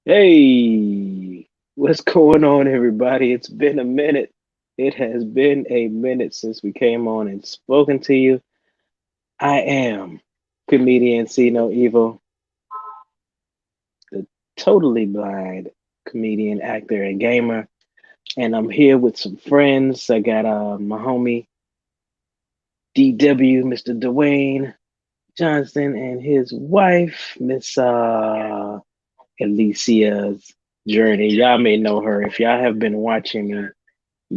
Hey, what's going on, everybody? It's been a minute. It has been a minute since we came on and spoken to you. I am comedian See No Evil, the totally blind comedian, actor, and gamer. And I'm here with some friends. I got my homie DW, Mr. Dwayne Johnson, and his wife, Miss Alicia's Journey. Y'all may know her if y'all have been watching me.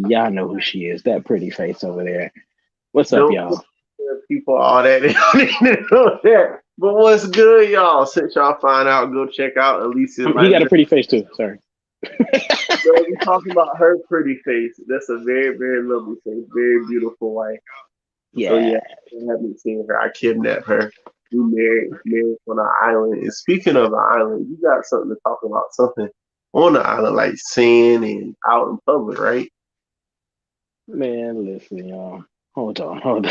Y'all know who she is. That pretty face over there. What's up, Don't y'all? tell people all that. They don't need to know that. But what's good, y'all? Since y'all find out, go check out Alicia's He life got a journey. pretty face too. Sorry. So we talking about her pretty face. That's a very, very lovely face. Very beautiful wife. So Yeah, yeah, I haven't seen her. I kidnapped her. We married on an island. And speaking of an island, you got something to talk about. Something on the island, like sand and out in public, right? man. Listen, y'all. Hold on.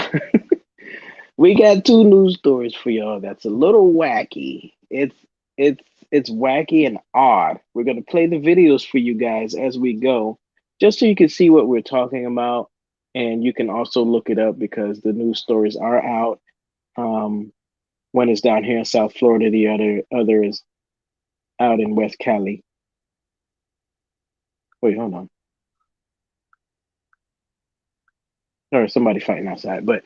We got two news stories for y'all. That's a little wacky. It's it's wacky and odd. We're gonna play the videos for you guys as we go, just so you can see what we're talking about, and you can also look it up because the news stories are out. Um, One is down here in South Florida. The other is out in West Cali. Wait, hold on. Or somebody fighting outside, but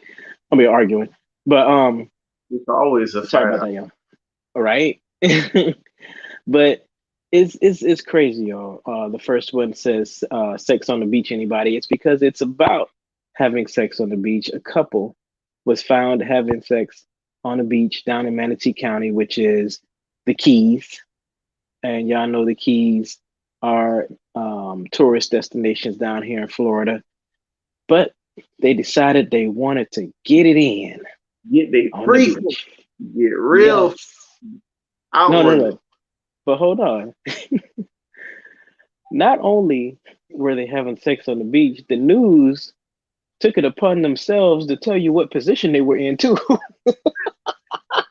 I'll be arguing. But It's always a sorry fight. about that, y'all. All right. But it's crazy, y'all. The first one says sex on the beach, anybody? It's because it's about having sex on the beach. A couple was found having sex on a beach down in Manatee County, which is the Keys. And y'all know the Keys are tourist destinations down here in Florida. But they decided they wanted to get it in Get they on the freak, beach. get real Yes. out No, no, on them. no. But hold on. Not only were they having sex on the beach, the news took it upon themselves to tell you what position they were in too.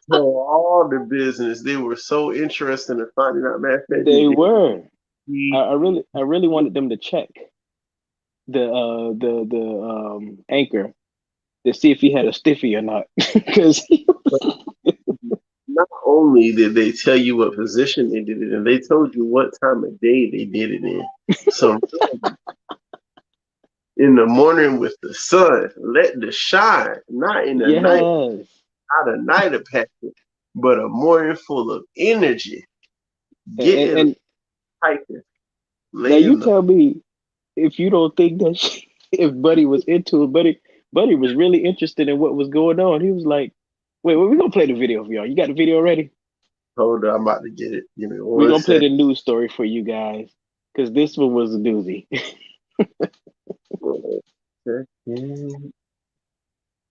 So all the business, they were so interested in finding out. Matter of fact, They were. he, I really wanted them to check the anchor to see if he had a stiffy or not, because not only did they tell you what position they did it in, they told you what time of day they did it in. So in the morning with the sun, let the shine, not in the night, yes. not a night of passion, but a morning full of energy, getting And hyping, now you laying the tell me if you don't think that if Buddy was into it, Buddy was really interested in what was going on. He was like, "Wait, we're gonna play the video for y'all. You got the video ready? hold on, I'm about to get it. Give me We're one gonna play second. the news story for you guys because this one was a doozy."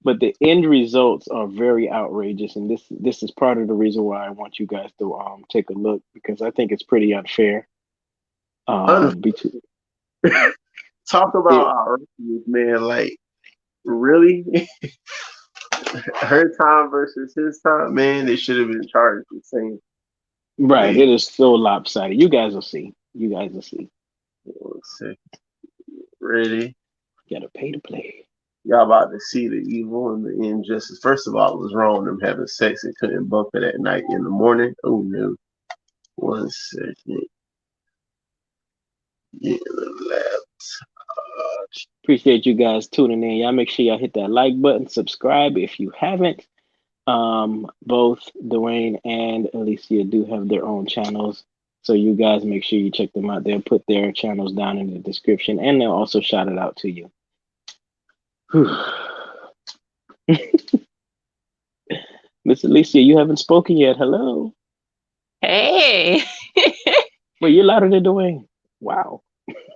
But the end results are very outrageous, and this is part of the reason why I want you guys to take a look because I think it's pretty unfair. Un- Between Talk it, about outrageous, man. Like, really? Her time versus his time, man, they should have been charged the same right, way. it is so lopsided. You guys will see. You guys will see. Let's see. Ready? You gotta pay to play. Y'all about to see the evil and the injustice. First of all, it was wrong them having sex and couldn't bump it at night in the morning. Oh no. One second. Get the left. Appreciate you guys tuning in. Y'all make sure y'all hit that like button, subscribe if you haven't. Both Dwayne and Alicia do have their own channels. So you guys make sure you check them out. They'll put their channels down in the description and they'll also shout it out to you. Miss Alicia, you haven't spoken yet. Hello. Hey, Well, you're louder than Dwayne. Wow.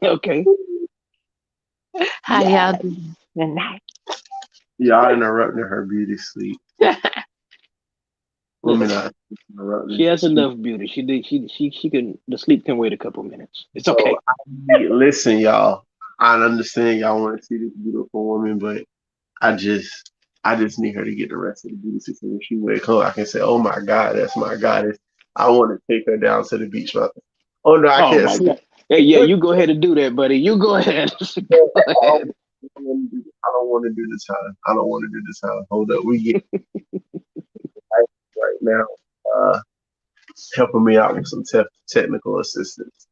Okay. how y'all Yes. doing tonight? Y'all interrupting her beauty sleep. Let me Listen, not interrupting. she has enough beauty. She can the sleep can wait a couple minutes. It's So okay. listen, y'all. I understand y'all want to see this beautiful woman, but I just I just need her to get the rest of the beauty. So when she wake up, I can say, "Oh my God, that's my goddess." I want to take her down to the beach. Oh no, I Oh can't my sleep. God. Hey, yeah, you go ahead and do that, buddy. You go ahead. Go ahead. I don't want to do the time. I don't want to do the time. Hold up, we get right now. Uh, Helping me out with some technical assistance.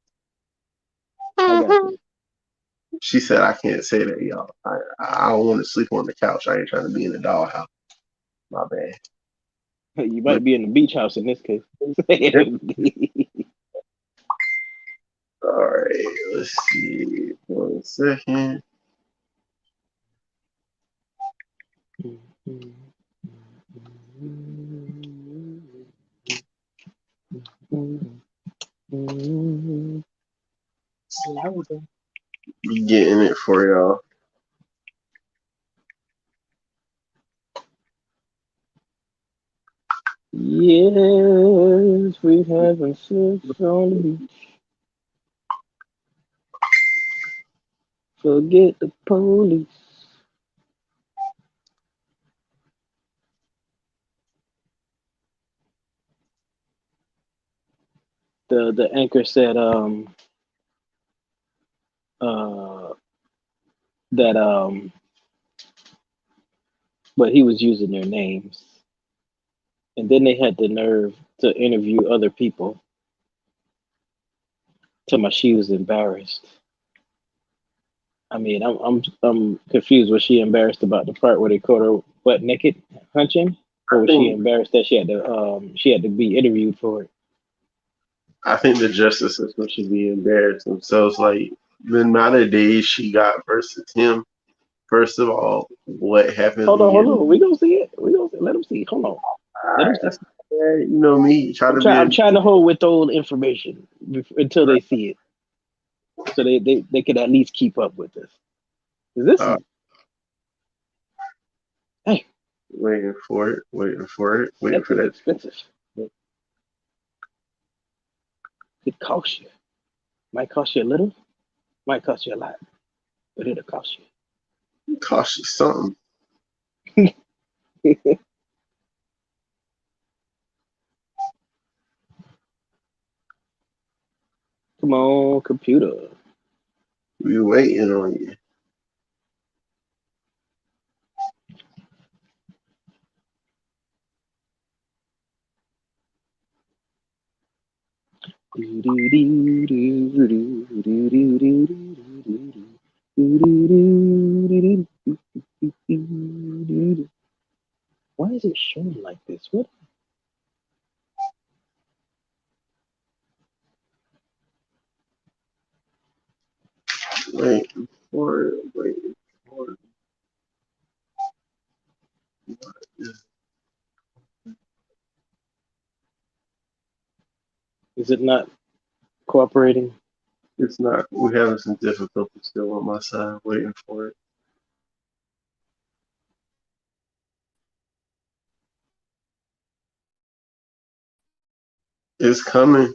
I got you. She said I can't say that, y'all. I don't want to sleep on the couch. I ain't trying to be in the dollhouse. My bad. You But might be in the beach house in this case. all right, let's see. 1 second. Be getting it for y'all. Yes, we having sex on the beach. Forget the police. The anchor said uh that but he was using their names. And then they had the nerve to interview other people. Tell me she was embarrassed. I mean, I'm confused. Was she embarrassed about the part where they caught her butt naked hunching, or I was she think embarrassed that she had to be interviewed for it? I think the justice system should be embarrassed themselves. Like the amount of days she got versus him. First of all, what happens when Hold you're on. We gonna see it. We gonna see. Let them see. Hold on. Let them see. that's not bad. You know me, try to be I'm a trying to hold withhold information until they see it, so they can at least keep up with this. 'Cause this uh, is hey, waiting that for is that. expensive. It costs you. Might cost you a little. Might cost you a lot, but it'll cost Cost you something. you. Come on, computer. We waiting on you. Why is it showing like this? What? Waiting for it. Waiting for it. Is it not cooperating? It's not. We're having some difficulty still on my side. Waiting for it. It's coming.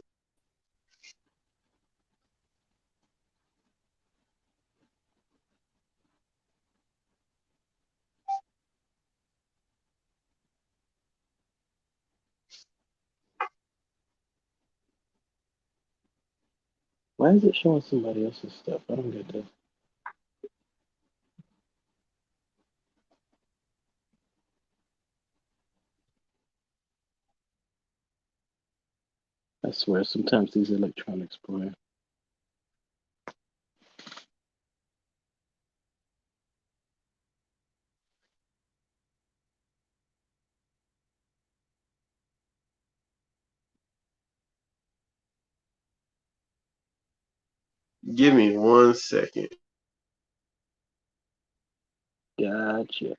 Why is it showing somebody else's stuff? I don't get this. I swear, sometimes these electronics, boy. Give me 1 second. Gotcha.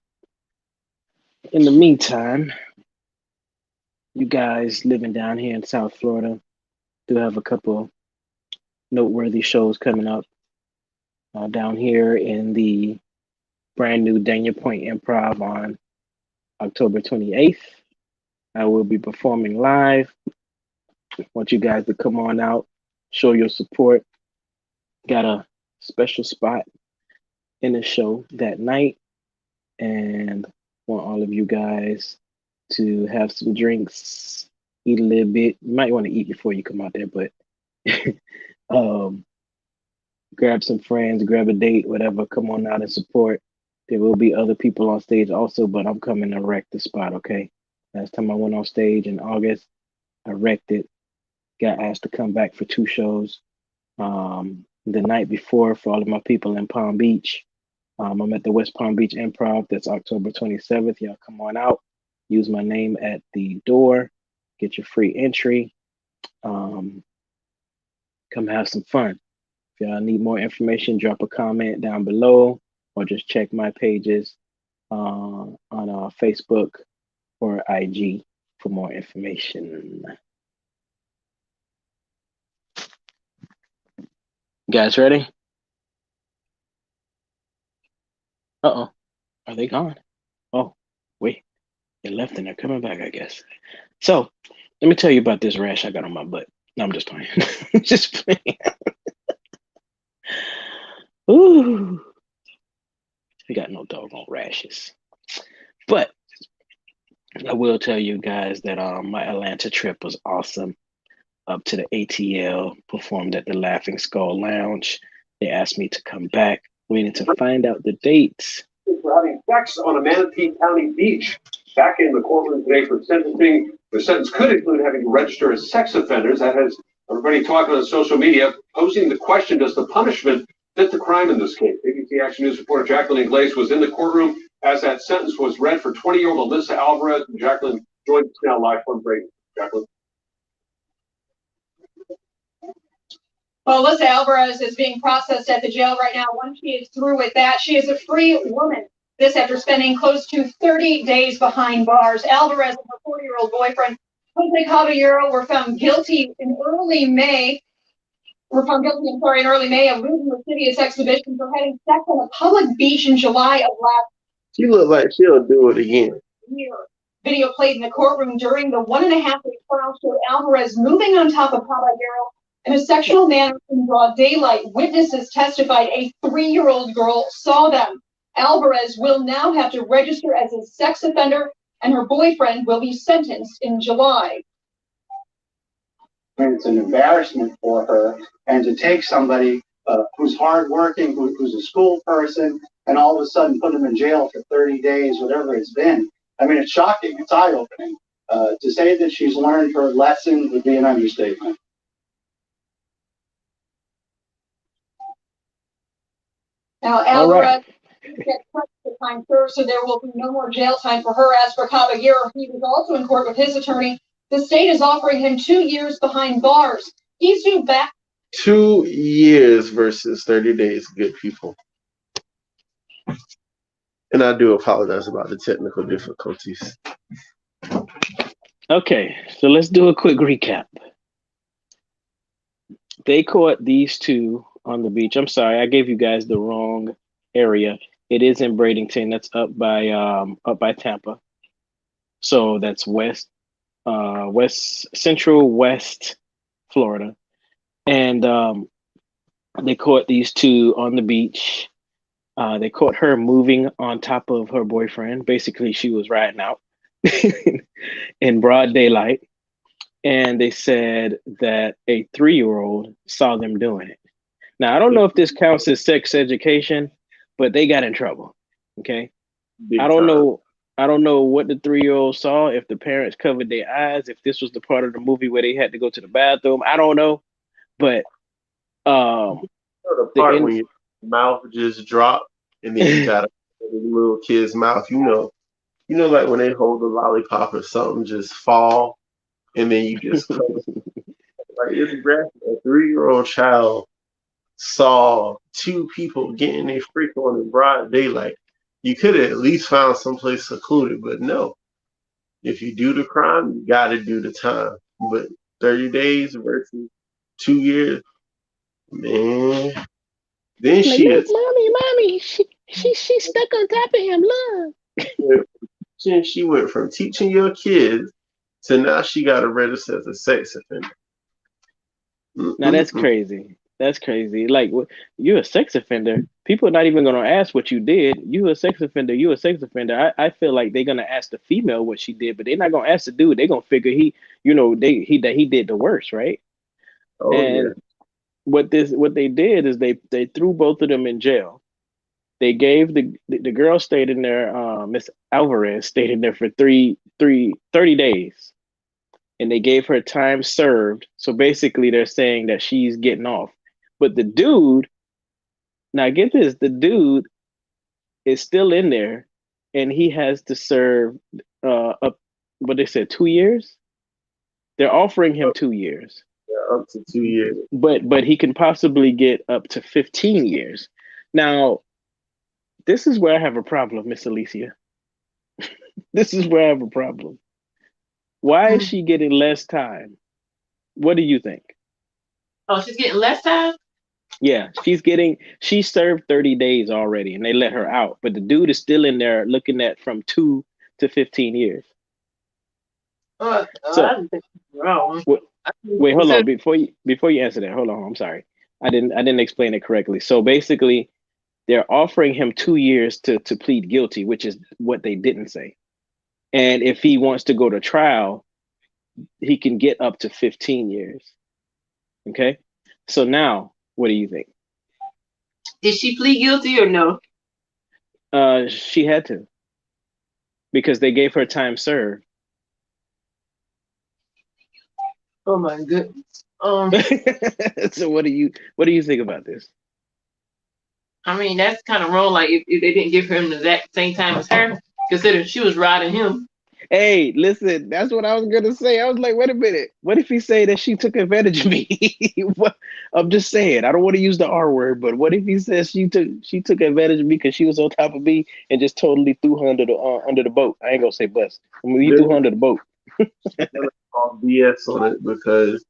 In the meantime, you guys living down here in South Florida do have a couple noteworthy shows coming up down here in the brand new Daniel Point Improv on October 28th. I will be performing live. I want you guys to come on out, show your support. Got a special spot in the show that night, and want all of you guys to have some drinks, eat a little bit. You might want to eat before you come out there, but um, grab some friends, grab a date, whatever. Come on out and support. There will be other people on stage also, but I'm coming to wreck the spot. Okay. Last time I went on stage in August, I wrecked it. Got asked to come back for two shows. The night before, for all of my people in Palm Beach, I'm at the West Palm Beach Improv. That's October 27th. Y'all come on out. Use my name at the door. Get your free entry. Um, come have some fun. If y'all need more information, drop a comment down below or just check my pages on Facebook or IG for more information. You guys ready? Uh-oh. Are they gone? Oh, wait. They left and they're coming back, I guess. So, let me tell you about this rash I got on my butt. No, I'm just playing. Just playing. Ooh. I got no doggone rashes. But I will tell you guys that my Atlanta trip was awesome. Up to the ATL, performed at the Laughing Skull Lounge. They asked me to come back, waiting to find out the dates. For having sex on a Manatee County beach. Back in the courtroom today for sentencing. The sentence could include having to register as sex offenders. That has everybody talking on social media, posing the question, does the punishment fit the crime in this case? ABC Action News reporter Jacqueline Ingles was in the courtroom as that sentence was read for 20-year-old Alyssa Alvarez. And Jacqueline joins us now live from Brady. Jacqueline. Well, Alyssa Alvarez is being processed at the jail right now. Once she is through with that, she is a free woman. This after spending close to 30 days behind bars. Alvarez and her 40-year-old boyfriend, Jose Caballero, were found guilty in early May. In early May of losing the city's exhibition for having sex on a public beach in July of last She look like she'll do it again. year. Video played in the courtroom during the 1.5-day trial showed Alvarez moving on top of Caballero in a sexual manner in broad daylight. Witnesses testified a 3-year-old girl saw them. Alvarez will now have to register as a sex offender, and her boyfriend will be sentenced in July. It's an embarrassment for her, and to take somebody who's hardworking, who's a school person, and all of a sudden put them in jail for 30 days, whatever it's been. I mean, it's shocking. It's eye-opening. To say that she's learned her lesson would be an understatement. Now, Alvarez gets the time served, so there will be no more jail time for her. As for Caballero, he was also in court with his attorney. The state is offering him 2 years behind bars. He's due back. 2 years versus 30 days, good people. And I do apologize about the technical difficulties. Okay, so let's do a quick recap. They caught these two on the beach. I'm sorry, I gave you guys the wrong area. It is in Bradenton. That's up by Tampa. So that's central west Florida. And they caught these two on the beach. They caught her moving on top of her boyfriend. Basically, she was riding out in broad daylight. And they said that a 3-year-old saw them doing it. Now, I don't know if this counts as sex education, but they got in trouble. Okay. I don't know what the 3-year-old saw, if the parents covered their eyes, if this was the part of the movie where they had to go to the bathroom. I don't know. But the part when your mouth just dropped and then you got the little kid's mouth, you know, like when they hold the lollipop or something just fall and then you just like it's graphic. A 3-year-old child saw two people getting their freak on in broad daylight. You could have at least found someplace secluded, but no. If you do the crime, you got to do the time. But 30 days versus 2 years, man. Then she look, mommy, she stuck on top of him. Look. She went from teaching your kids to now she got to register as a sex offender. Now that's crazy. That's crazy. Like, you're a sex offender. People are not even going to ask what you did. You a sex offender. You a sex offender. I feel like they're going to ask the female what she did, but they're not going to ask the dude. They're going to figure he did the worst, right? Oh yeah. And what they did is they threw both of them in jail. They gave the girl stayed in there, Miss Alvarez stayed in there for 30 days, and they gave her time served. So basically they're saying that she's getting off. But the dude, now get this, the dude is still in there, and he has to serve up what they said 2 years. They're offering him 2 years, Yeah, up to 2 years. but he can possibly get up to 15 years. Now, this is where I have a problem, Miss Alicia. This is where I have a problem. Why is Hmm. she getting less time? What do you think? Oh, she's getting less time? Yeah, she served 30 days already and they let her out, but the dude is still in there looking at from 2 to 15 years. I So didn't think wrong. wait, I didn't wait, hold consider. on before you answer that. Hold on, I'm sorry. I didn't explain it correctly. So basically, they're offering him 2 years to plead guilty, which is what they didn't say. And if he wants to go to trial, he can get up to 15 years. Okay. So now, what do you think? Did she plead guilty or no? She had to because they gave her time served. Oh my goodness. So what do you think about this? I mean that's kind of wrong. Like if they didn't give him the exact same time as her, considering she was riding him. Hey, listen, that's what I was gonna say. I was like, wait a minute. What if he say that she took advantage of me? What, I'm just saying. I don't want to use the R word, but what if he says she took advantage of me because she was on top of me and just totally threw her under the boat? I ain't gonna say bust. I mean, he They're threw her under the boat. gonna call BS on it because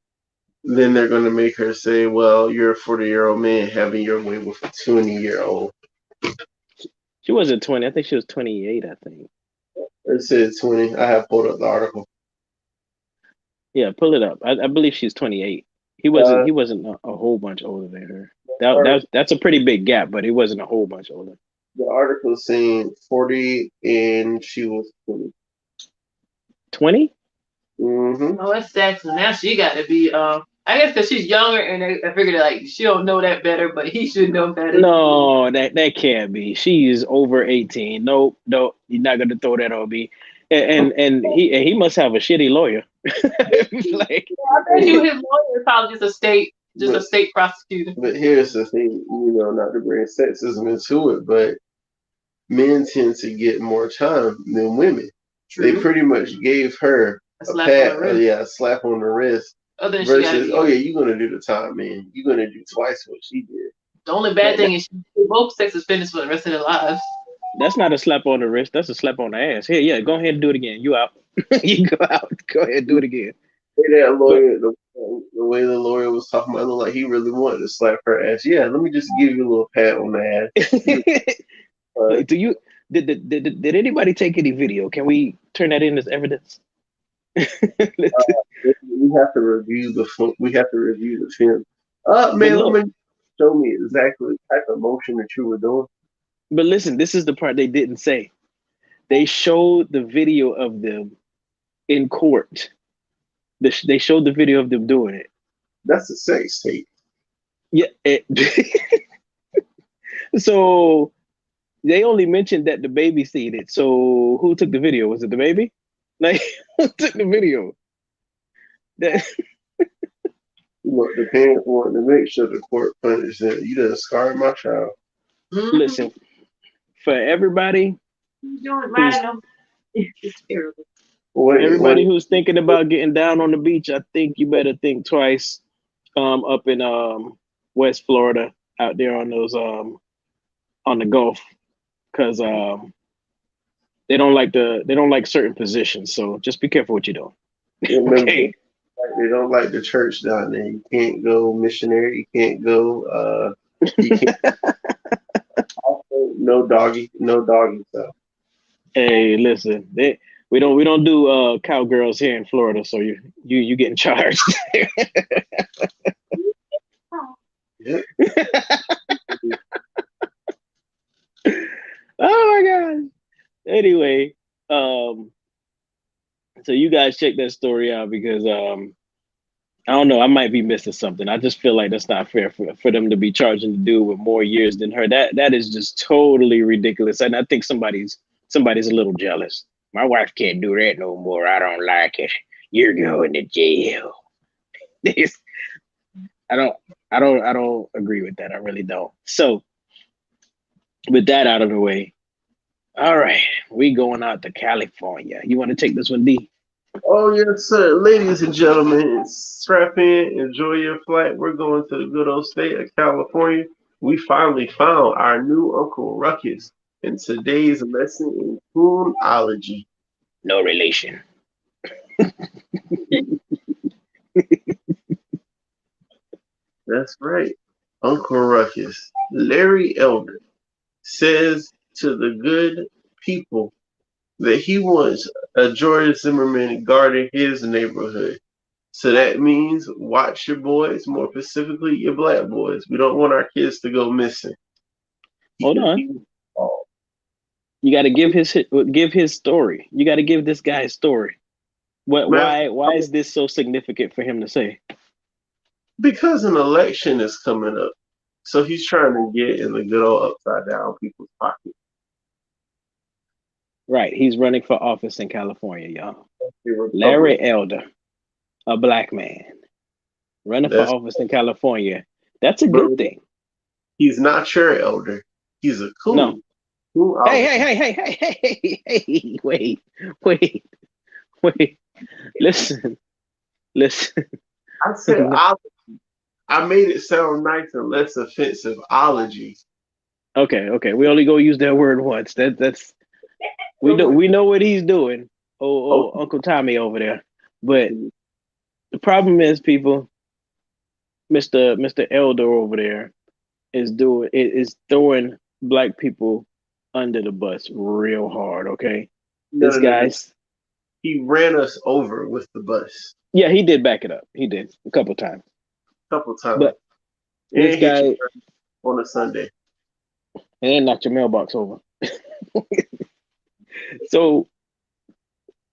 then they're gonna make her say, "Well, you're a 40-year-old man having your way with a 20-year-old." She wasn't 20. I think she was 28. I think. It said 20. I have pulled up the article. Yeah, pull it up. I believe she's 28. He wasn't. Uh, He wasn't a whole bunch older than her. the That's a pretty big gap, but he wasn't a whole bunch older. article saying 40 and she was 20. 20? Mm-hmm. Oh, that's Saxon. Now she got to be. I guess because she's younger, and I figured like she don't know that better, but he should know better. No, that can't be. She is over 18. Nope, nope. You're not gonna throw that on me. And he must have a shitty lawyer. Like, I bet you his lawyer is probably just a But state prosecutor. but here's the thing, not to bring sexism into it, but men tend to get more time than women. They True. pretty much gave her A a slap on pat, the wrist. yeah, a slap on the wrist Other than she got to versus, be. oh yeah, you're gonna do the time, man. You're gonna do twice what she did. The only bad that, thing that is she both sex offenders for the rest of their lives. that's not a slap on the wrist. That's a slap on the ass. Here, yeah, go ahead and do it again. You out. You go out. Go ahead and do it again. That But lawyer, the way the lawyer was talking about, it looked like he really wanted to slap her ass. Yeah, let me just give you a little pat on the ass. like, do you did anybody take any video? Can we turn that in as evidence? We have to review we have to review the film. But Man, let look, me show me exactly the type of motion that you were doing. but listen, this is the part they didn't say. They showed the video of them in court. They showed the video of them doing it. That's a sex tape. Yeah. So they only mentioned that the baby seen it. So who took the video? Was it the baby? Like, who took the video? That, Look, the parents wanted to make sure the court punished them. You done scarred my child. Mm-hmm. listen, for everybody He's doing who's right now. It's terrible. for Wait, everybody wait. who's thinking about getting down on the beach, I think you better think twice. Up in West Florida, out there on those on the Gulf, because they don't like certain positions. So just be careful what you're doing. Remember, Okay. they don't like the church down there. You can't go missionary. You can't go. You can't. Also, no doggy. No doggy stuff. Hey, listen, we don't do cowgirls here in Florida, so you getting charged. Yep. Oh my god. Anyway, so you guys check that story out because I don't know. I might be missing something. I just feel like that's not fair for them to be charging the dude with more years than her. That is just totally ridiculous. And I think somebody's a little jealous. My wife can't do that no more. I don't like it. You're going to jail. This- I don't I don't agree with that. I really don't. So with that out of the way, all right, we going out to California. You want to take this one, D? Oh yes, sir. Ladies and gentlemen, strap in, enjoy your flight. We're going to the good old state of California. We finally found our new Uncle Ruckus. And today's lesson in Coonology. No relation. That's right. Uncle Ruckus. Larry Elder says to the good people that he wants a George Zimmerman guarding his neighborhood. So that means watch your boys, more specifically your black boys. We don't want our kids to go missing. Hold on. You got to give his story. You got to give this guy a story. What? Why is this so significant for him to say? Because an election is coming up, so he's trying to get in the good old upside down people's pocket. Right. He's running for office in California, y'all. Larry Elder, a black man, running for office in California. That's a good thing. He's not your elder. He's a cool. No. Hey, wait. Listen. I said ology. I made it sound nice and less offensive. Ology. Okay. We only go use that word once. That's we know what he's doing. Oh, Uncle Tommy over there. But the problem is, people, Mr. Elder over there is throwing black people under the bus real hard. Okay, this guy's he ran us over with the bus. Yeah, he did back it up. He did a couple times. But this guy on a Sunday and knocked your mailbox over. So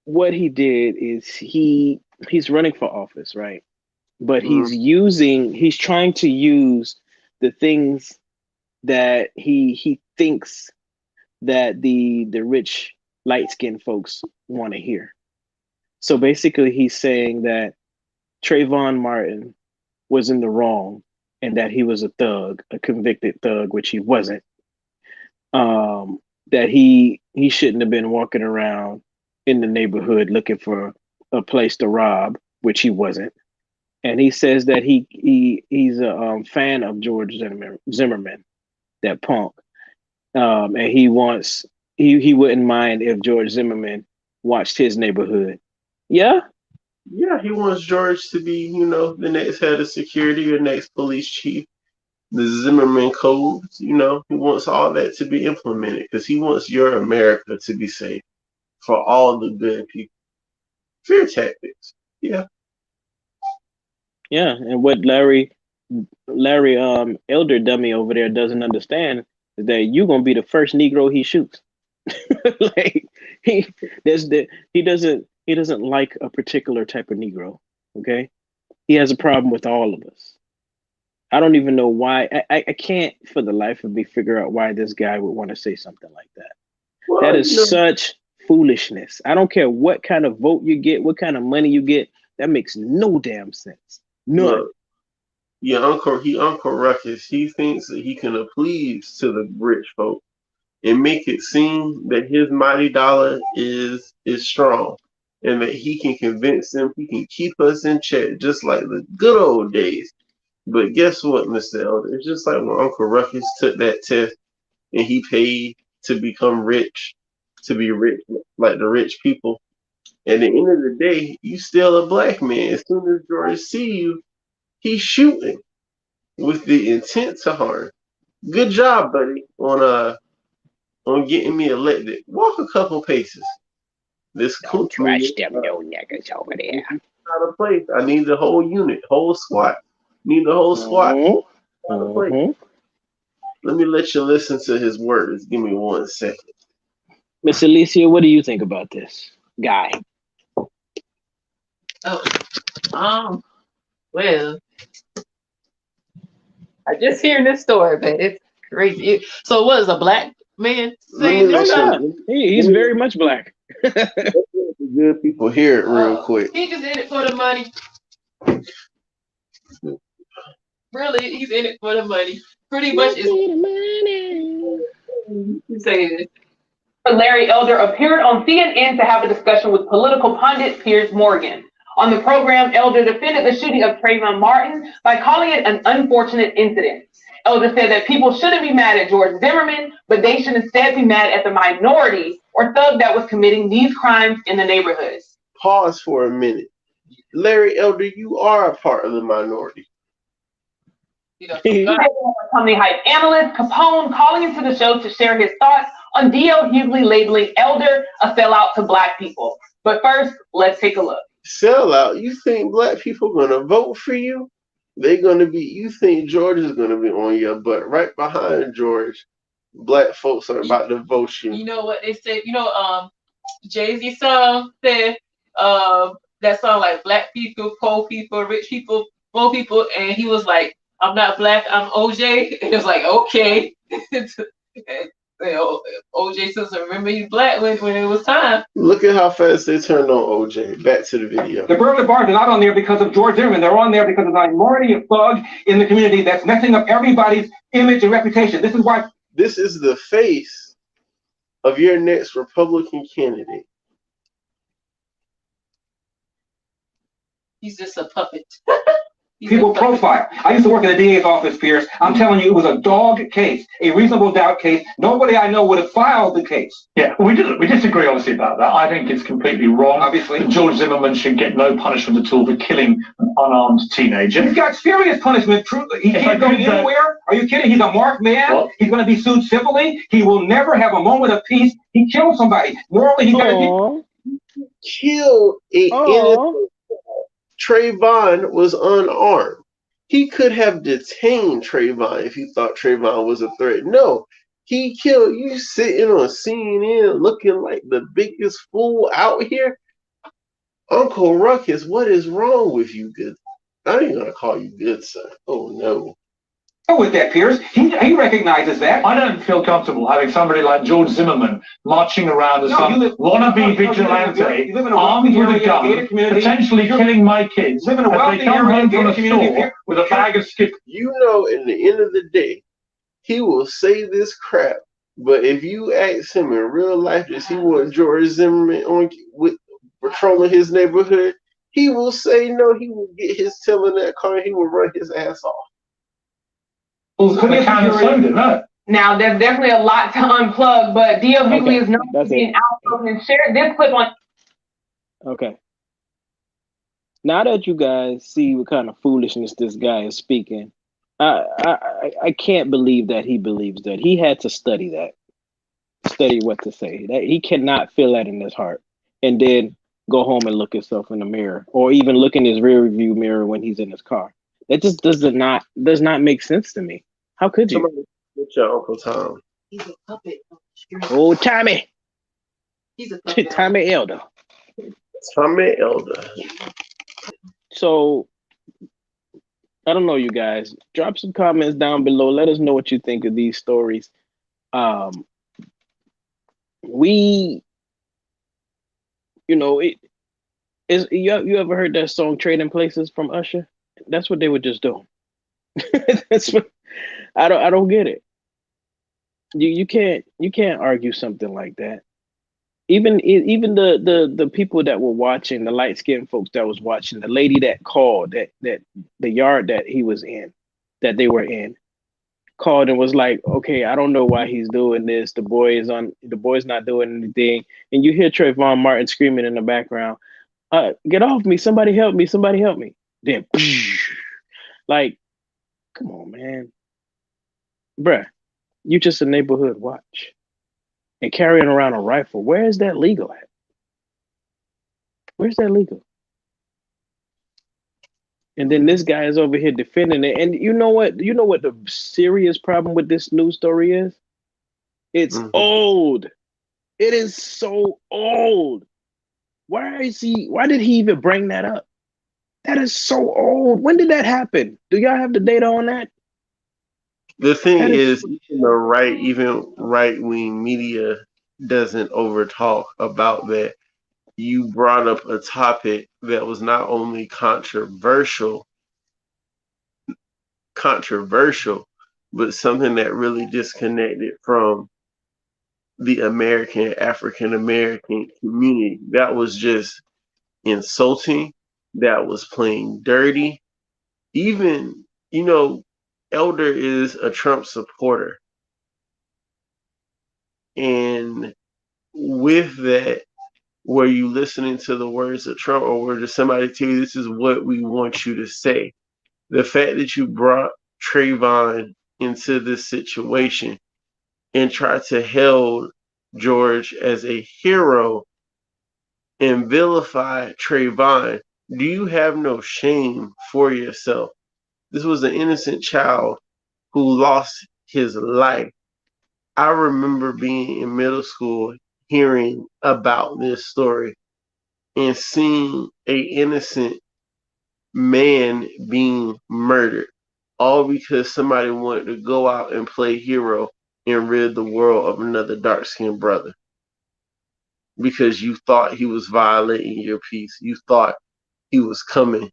what he did is he's running for office, right? But he's trying to use the things that he thinks that the rich light skinned folks want to hear. So basically he's saying that Trayvon Martin was in the wrong and that he was a thug, a convicted thug, which he wasn't. That he shouldn't have been walking around in the neighborhood looking for a place to rob, which he wasn't. And he says that he's a fan of George Zimmerman, that punk, and he wouldn't mind if George Zimmerman watched his neighborhood. Yeah, he wants George to be, the next head of security or next police chief. The Zimmerman codes, he wants all that to be implemented because he wants your America to be safe for all the good people. Fear tactics, yeah. Yeah, and what Larry Elder dummy over there doesn't understand is that you're gonna be the first Negro he shoots. Like he doesn't like a particular type of Negro. Okay, he has a problem with all of us. I don't even know why. I can't for the life of me figure out why this guy would want to say something like that. Well, that is such foolishness. I don't care what kind of vote you get, what kind of money you get. That makes no damn sense. None. Look, Uncle Ruckus, he thinks that he can appease to the rich folk and make it seem that his mighty dollar is strong and that he can convince them he can keep us in check just like the good old days. But guess what, Mr. Elder? It's just like when Uncle Ruckus took that test and he paid to become rich, to be rich like the rich people. At the end of the day, you still a black man. As soon as George see you, he's shooting with the intent to harm. Good job, buddy, on getting me elected. Walk a couple paces. This Don't trust them no niggas over there. Out of place. I need the whole unit, whole squad. Need the whole squad. Let me let you listen to his words. Give me 1 second. Miss Alicia, what do you think about this guy? Well, I just hearing this story, but it's crazy. So it was a black man Let me saying Oh this? let no, you. he's Let me very much black. let the good people hear it real quick. He just in it for the money. Really, he's in it for the money. Pretty much is saying it. Larry Elder appeared on CNN to have a discussion with political pundit Piers Morgan. On the program, Elder defended the shooting of Trayvon Martin by calling it an unfortunate incident. Elder said that people shouldn't be mad at George Zimmerman, but they should instead be mad at the minority or thug that was committing these crimes in the neighborhoods. Pause for a minute. Larry Elder, you are a part of the minority. Company hype analyst Capone calling into the show to share his thoughts on D.L. Hughley labeling Elder a sellout to black people. But first, let's take a look. Sellout? You think black people gonna vote for you? They're gonna be. You think George is gonna be on your butt? Right behind George, black folks are about to vote you. You know what they said? Jay-Z song said, that song like black people, poor people, rich people, poor people, and he was like, I'm not black, I'm OJ. And it was like, okay. OJ says, remember he's black when it was time. Look at how fast they turned on OJ. Back to the video. The burglar bars are not on there because of George Zimmerman. They're on there because of the minority of thugs in the community that's messing up everybody's image and reputation. This is why. This is the face of your next Republican candidate. He's just a puppet. People profile. I used to work in the DA's office, Pierce. I'm telling you, it was a dog case, a reasonable doubt case. Nobody I know would have filed the case. Yeah, we disagree obviously about that. I think it's completely wrong. Obviously, George Zimmerman should get no punishment at all for killing an unarmed teenager. He's got serious punishment. Truly, he can't go anywhere. Are you kidding? He's a marked man. What? He's going to be sued civilly. He will never have a moment of peace. He killed somebody. Morally, he's going to kill a innocent. Trayvon was unarmed. He could have detained Trayvon if he thought Trayvon was a threat. No, he killed you sitting on CNN looking like the biggest fool out here. Uncle Ruckus, what is wrong with you, good? I ain't gonna call you good, sir. Oh no. With that, Pierce, he recognizes that. I don't feel comfortable having somebody like George Zimmerman marching around as some wannabe vigilante, armed with a gun, potentially killing my kids as they come home from a store with a bag of skip. You know, in the end of the day, he will say this crap, but if you ask him in real life, does he want George Zimmerman on with patrolling his neighborhood? He will say no. He will get his tail in that car and he will run his ass off. Now, there's definitely a lot to unplug, but D.L. Hughley is known for being outspoken and shared this clip on. Okay. Now that you guys see what kind of foolishness this guy is speaking, I can't believe that he believes that. He had to study that. Study what to say. That he cannot feel that in his heart. And then go home and look himself in the mirror, or even look in his rear view mirror when he's in his car. That just does not make sense to me. How could you? Somebody get your Uncle Tom. He's a puppet. Oh, Tommy. He's a puppet. Tommy Elder. Tommy Elder. So, I don't know, you guys. Drop some comments down below. Let us know what you think of these stories. You ever heard that song "Trading Places" from Usher? That's what they were just doing. That's what I don't get it. You can't argue something like that. Even the people that were watching, the light skinned folks that was watching, the lady that called that the yard that he was in, that they were in, called and was like, okay, I don't know why he's doing this. The boy's not doing anything. And you hear Trayvon Martin screaming in the background, get off me, somebody help me, somebody help me. Then like, come on, man. Bruh, you just a neighborhood watch. And carrying around a rifle, where is that legal at? Where's that legal? And then this guy is over here defending it. And you know what? You know what the serious problem with this news story is? It's old. It is so old. Why did he even bring that up? That is so old. When did that happen? Do y'all have the data on that? The thing That is is, even right wing media doesn't overtalk about that. You brought up a topic that was not only controversial, but something that really disconnected from the American African American community. That was just insulting. That was plain dirty. Even, Elder is a Trump supporter. And with that, were you listening to the words of Trump, or were just somebody tell you this is what we want you to say? The fact that you brought Trayvon into this situation and tried to hail George as a hero and vilify Trayvon, do you have no shame for yourself? This was an innocent child who lost his life. I remember being in middle school hearing about this story and seeing a innocent man being murdered, all because somebody wanted to go out and play hero and rid the world of another dark skinned brother because you thought he was violating your peace. You thought he was coming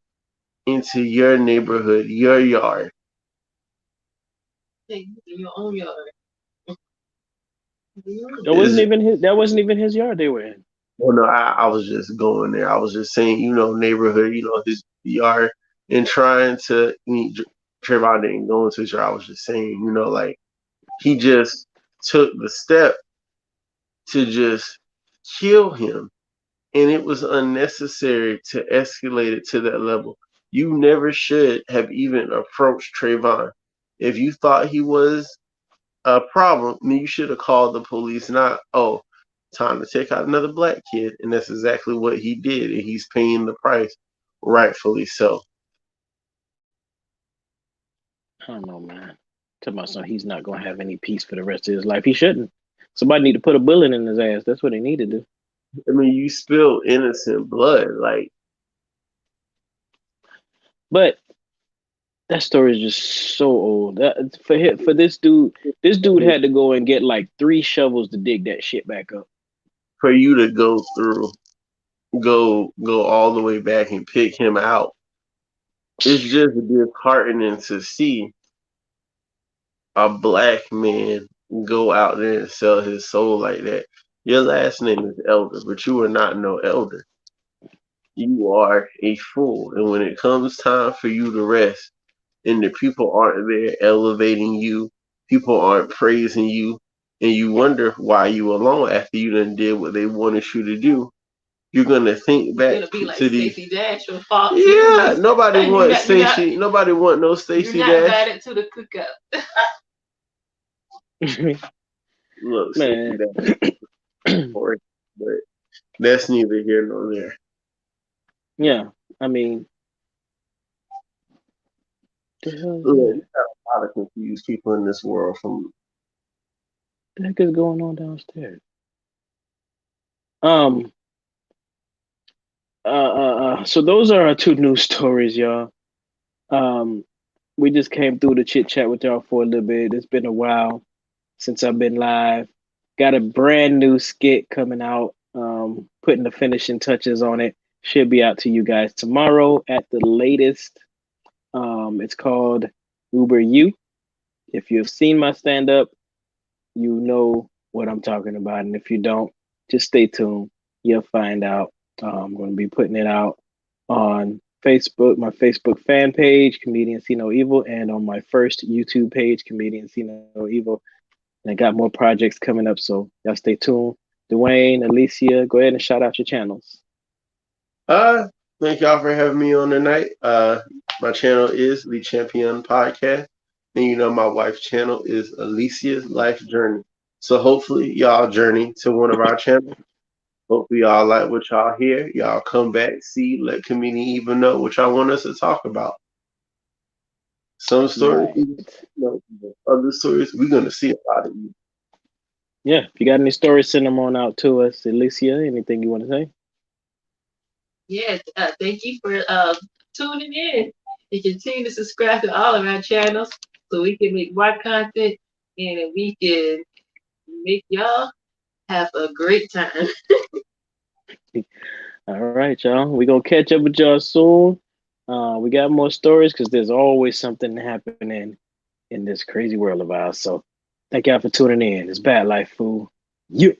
into your neighborhood, your yard. Your own yard. that wasn't even his yard they were in. Well, no, I was just going there. I was just saying, neighborhood, his yard, and trying to meet Trayvon didn't go into his yard. I was just saying, like he just took the step to just kill him, and it was unnecessary to escalate it to that level. You never should have even approached Trayvon. If you thought he was a problem, then you should have called the police, not, oh, time to take out another black kid. And that's exactly what he did. And he's paying the price, rightfully so. I don't know, man. Tell my son he's not gonna have any peace for the rest of his life. He shouldn't. Somebody need to put a bullet in his ass. That's what they need to do. I mean, you spill innocent blood. Like, But that story is just so old. For this dude had to go and get like 3 shovels to dig that shit back up. for you to go all the way back and pick him out, it's just disheartening to see a black man go out there and sell his soul like that. Your last name is Elder, but you are not no elder. You are a fool. And when it comes time for you to rest, and the people aren't there elevating you, people aren't praising you, and you wonder why you alone after you done did what they wanted you to do, you're gonna think back You're gonna be like to the Stacey Dash or Fox. yeah. Nobody wants Stacey. Nobody want no Stacey You're not Dash. invited to the cookout. Look, Stacey Man. Dash, but that's neither here nor there. Yeah, I mean, the hell is Look, that? we got a lot of confused people in this world. From The heck is going on downstairs? Um. So those are our 2 news stories, y'all. We just came through to chit chat with y'all for a little bit. It's been a while since I've been live. Got a brand new skit coming out. Putting the finishing touches on it. Should be out to you guys tomorrow at the latest. It's called Uber You. If you've seen my stand up, you know what I'm talking about. And if you don't, just stay tuned. You'll find out. I'm going to be putting it out on Facebook, my Facebook fan page, Comedian See No Evil, and on my first YouTube page, Comedian See No Evil. And I got more projects coming up, so y'all stay tuned. Dwayne, Alicia, go ahead and shout out your channels. Thank y'all for having me on tonight. My channel is Lechampion Podcast, and my wife's channel is Alicia's Life Journey. So hopefully y'all journey to one of our channels. Hopefully y'all like what y'all hear. Y'all come back, see, let Comedian Evil know what y'all want us to talk about. Some stories, other stories, we're gonna see about it. Yeah, if you got any stories, send them on out to us. Alicia, anything you want to say? Yes, thank you for tuning in and continue to subscribe to all of our channels so we can make more content and we can make y'all have a great time. All right, y'all. We're gonna catch up with y'all soon. We got more stories because there's always something happening in this crazy world of ours. So thank y'all for tuning in. It's Bad Life Fool. You.